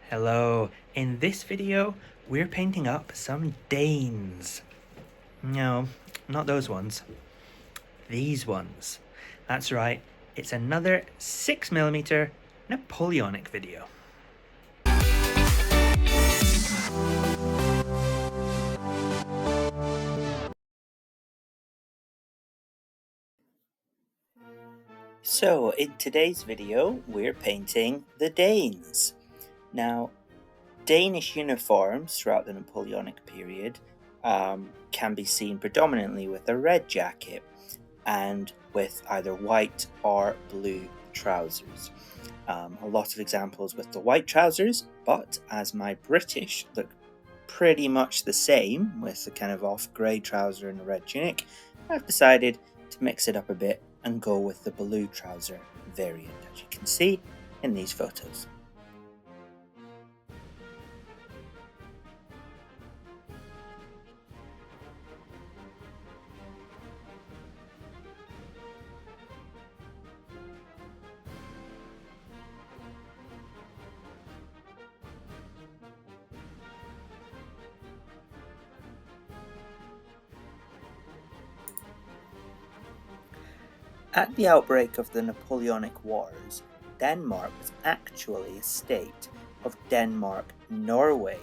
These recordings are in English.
Hello, in this video we're painting up some Danes. No, not those ones. These ones. That's right, it's another 6mm Napoleonic video. So in today's video we're painting the Danes. Now, Danish uniforms throughout the Napoleonic period can be seen predominantly with a red jacket and with either white or blue trousers. A lot of examples with the white trousers, but as my British look pretty much the same with the kind of off grey trouser and a red tunic, I've decided to mix it up a bit and go with the blue trouser variant, as you can see in these photos. At the outbreak of the Napoleonic Wars, Denmark was actually a state of Denmark-Norway,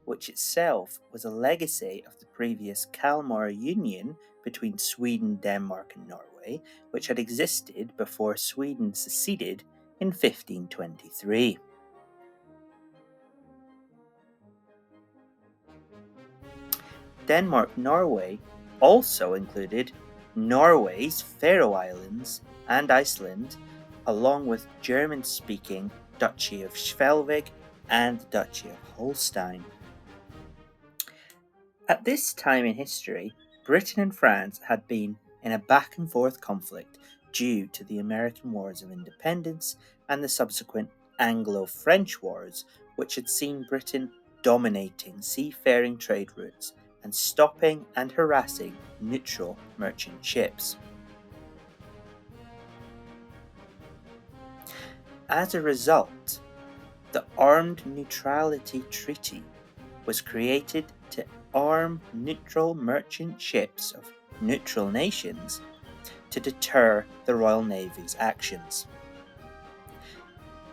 which itself was a legacy of the previous Kalmar Union between Sweden, Denmark and Norway, which had existed before Sweden seceded in 1523. Denmark-Norway also included Norway's Faroe Islands and Iceland, along with German-speaking Duchy of Schleswig and the Duchy of Holstein. At this time in history, Britain and France had been in a back-and-forth conflict due to the American Wars of Independence and the subsequent Anglo-French Wars, which had seen Britain dominating seafaring trade routes and stopping and harassing neutral merchant ships. As a result, the Armed Neutrality Treaty was created to arm neutral merchant ships of neutral nations to deter the Royal Navy's actions.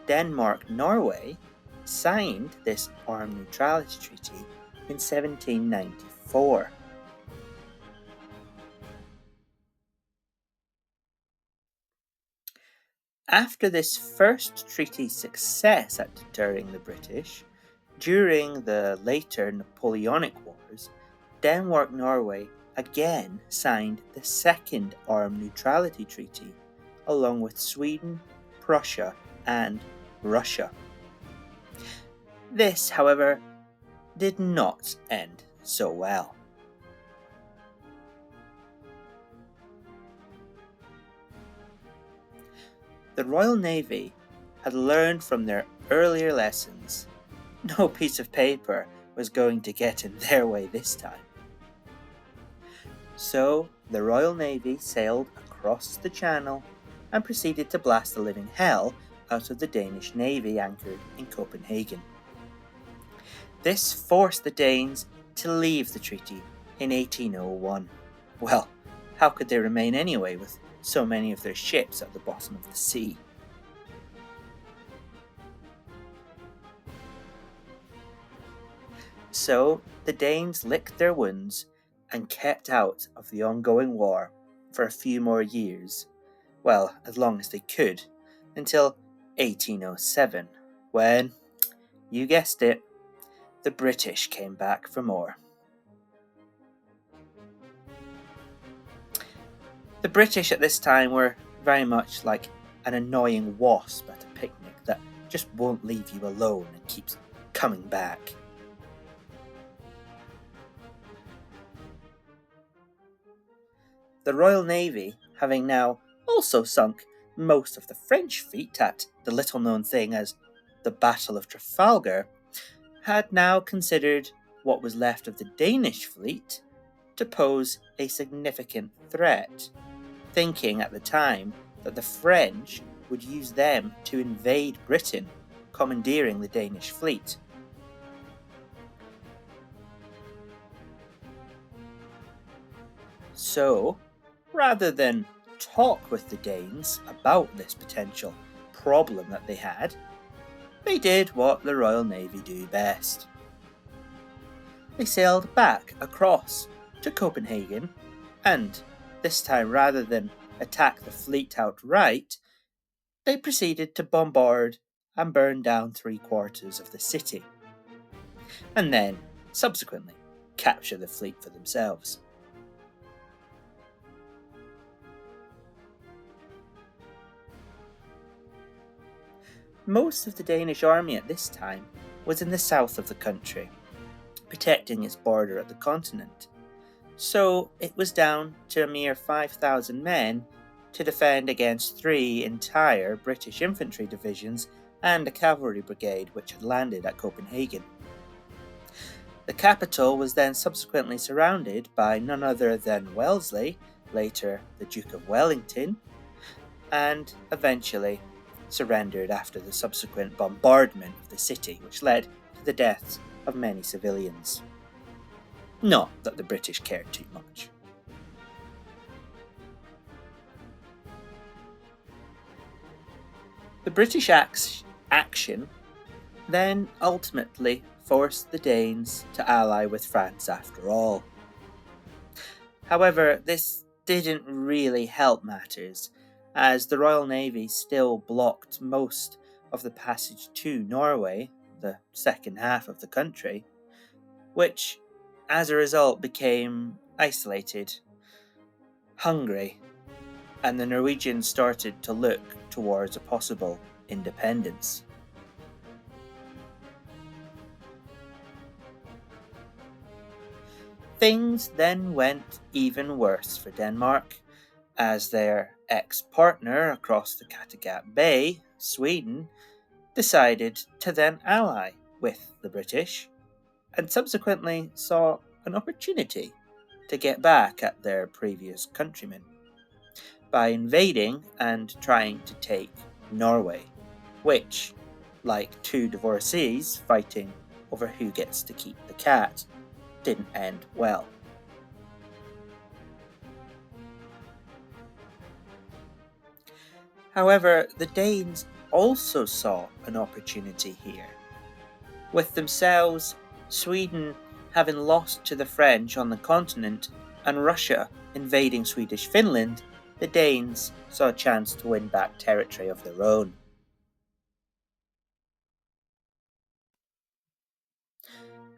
Denmark-Norway signed this Armed Neutrality Treaty in 1794. After this first treaty's success at deterring the British, during the later Napoleonic Wars, Denmark-Norway again signed the Second Armed Neutrality Treaty, along with Sweden, Prussia, and Russia. This, however, did not end so well. The Royal Navy had learned from their earlier lessons. No piece of paper was going to get in their way this time. So the Royal Navy sailed across the Channel and proceeded to blast the living hell out of the Danish Navy anchored in Copenhagen. This forced the Danes to leave the treaty in 1801. Well, how could they remain anyway with so many of their ships at the bottom of the sea? So the Danes licked their wounds and kept out of the ongoing war for a few more years, well, as long as they could, until 1807, when, you guessed it, the British came back for more. The British at this time were very much like an annoying wasp at a picnic that just won't leave you alone and keeps coming back. The Royal Navy, having now also sunk most of the French fleet at the little-known thing as the Battle of Trafalgar, had now considered what was left of the Danish fleet to pose a significant threat, thinking at the time that the French would use them to invade Britain, commandeering the Danish fleet. So, rather than talk with the Danes about this potential problem that they had, they did what the Royal Navy do best. They sailed back across to Copenhagen, and this time, rather than attack the fleet outright, they proceeded to bombard and burn down 3/4 of the city, and then, subsequently, capture the fleet for themselves. Most of the Danish army at this time was in the south of the country, protecting its border at the continent, so it was down to a mere 5,000 men to defend against 3 entire British infantry divisions and a cavalry brigade which had landed at Copenhagen. The capital was then subsequently surrounded by none other than Wellesley, later the Duke of Wellington, and eventually surrendered after the subsequent bombardment of the city, which led to the deaths of many civilians. Not that the British cared too much. The British action then ultimately forced the Danes to ally with France after all. However, this didn't really help matters, as the Royal Navy still blocked most of the passage to Norway, the second half of the country, which as a result became isolated, hungry, and the Norwegians started to look towards a possible independence. Things then went even worse for Denmark, as their ex-partner across the Kattegat Bay, Sweden, decided to then ally with the British, and subsequently saw an opportunity to get back at their previous countrymen by invading and trying to take Norway, which, like 2 divorcees fighting over who gets to keep the cat, didn't end well. However, the Danes also saw an opportunity here. With themselves, Sweden having lost to the French on the continent and Russia invading Swedish Finland, the Danes saw a chance to win back territory of their own.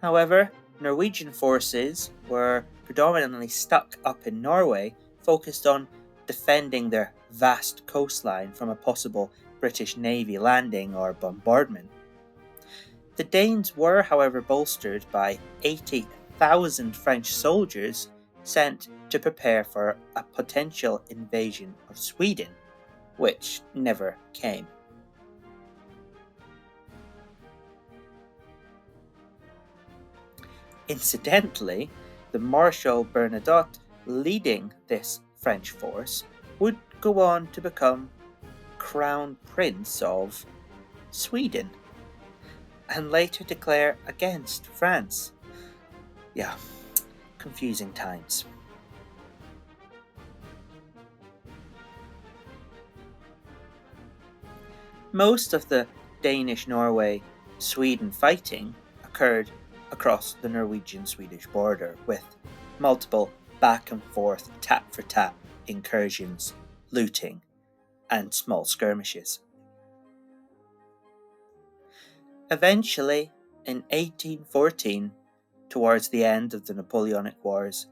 However, Norwegian forces were predominantly stuck up in Norway, focused on defending their vast coastline from a possible British Navy landing or bombardment. The Danes were, however, bolstered by 80,000 French soldiers sent to prepare for a potential invasion of Sweden, which never came. Incidentally, the Marshal Bernadotte leading this French force would go on to become Crown Prince of Sweden and later declare against France. Yeah, confusing times. Most of the Danish-Norway-Sweden fighting occurred across the Norwegian-Swedish border, with multiple back and forth, tap for tap incursions, looting, and small skirmishes. Eventually, in 1814, towards the end of the Napoleonic Wars,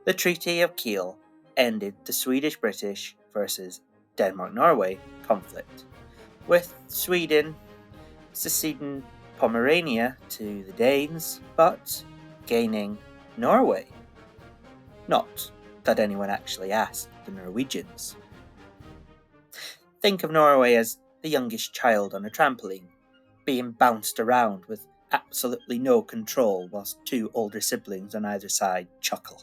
the Treaty of Kiel ended the Swedish-British versus Denmark-Norway conflict, with Sweden seceding Pomerania to the Danes, but gaining Norway. Not that anyone actually asked the Norwegians. Think of Norway as the youngest child on a trampoline, being bounced around with absolutely no control whilst 2 older siblings on either side chuckle.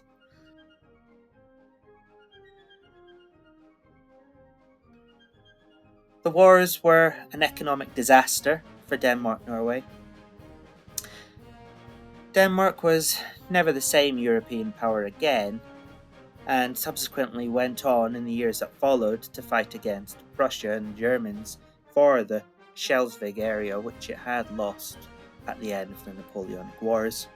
The wars were an economic disaster for Denmark-Norway. Denmark was never the same European power again, and subsequently went on in the years that followed to fight against Prussia and the Germans for the Schleswig area, which it had lost at the end of the Napoleonic Wars.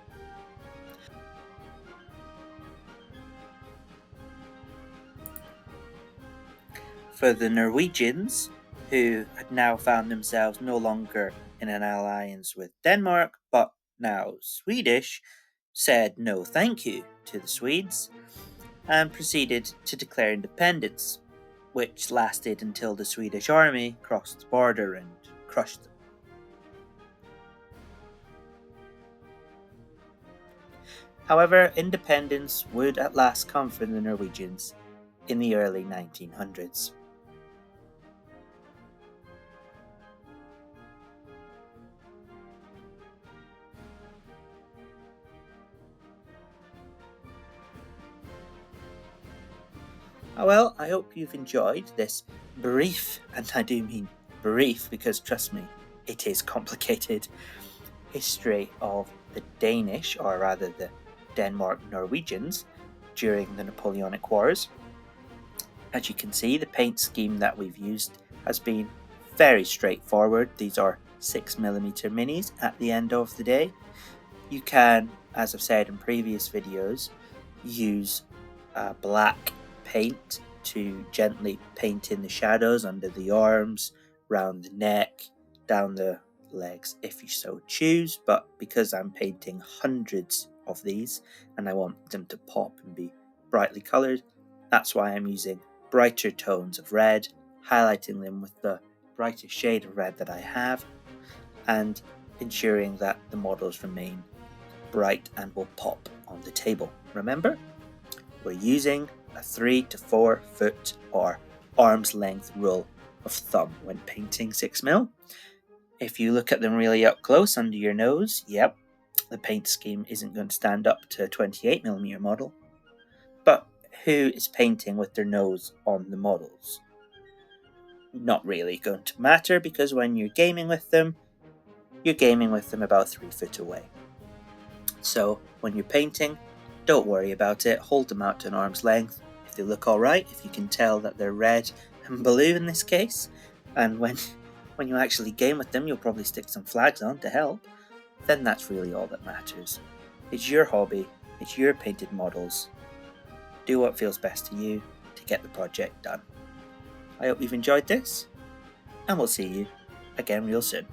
For the Norwegians, who had now found themselves no longer in an alliance with Denmark, but now Swedish, said no thank you to the Swedes and proceeded to declare independence, which lasted until the Swedish army crossed the border and crushed them. However, independence would at last come for the Norwegians in the early 1900s. Well, I hope you've enjoyed this brief, and I do mean brief because trust me, it is complicated, history of the Danish, or rather the Denmark-Norwegians, during the Napoleonic Wars. As you can see, the paint scheme that we've used has been very straightforward. These are 6mm minis at the end of the day. You can, as I've said in previous videos, use black paint to gently paint in the shadows under the arms, round the neck, down the legs if you so choose, but because I'm painting hundreds of these and I want them to pop and be brightly coloured, that's why I'm using brighter tones of red, highlighting them with the brightest shade of red that I have, and ensuring that the models remain bright and will pop on the table. Remember, we're using a 3 to 4 foot or arm's length rule of thumb when painting 6mm. If you look at them really up close under your nose, yep, the paint scheme isn't going to stand up to a 28mm model. But who is painting with their nose on the models? Not really going to matter, because when you're gaming with them about 3 foot away. So when you're painting, don't worry about it, hold them out to an arm's length. If they look alright, if you can tell that they're red and blue in this case, and when you actually game with them, you'll probably stick some flags on to help, then that's really all that matters. It's your hobby, it's your painted models. Do what feels best to you to get the project done. I hope you've enjoyed this, and we'll see you again real soon.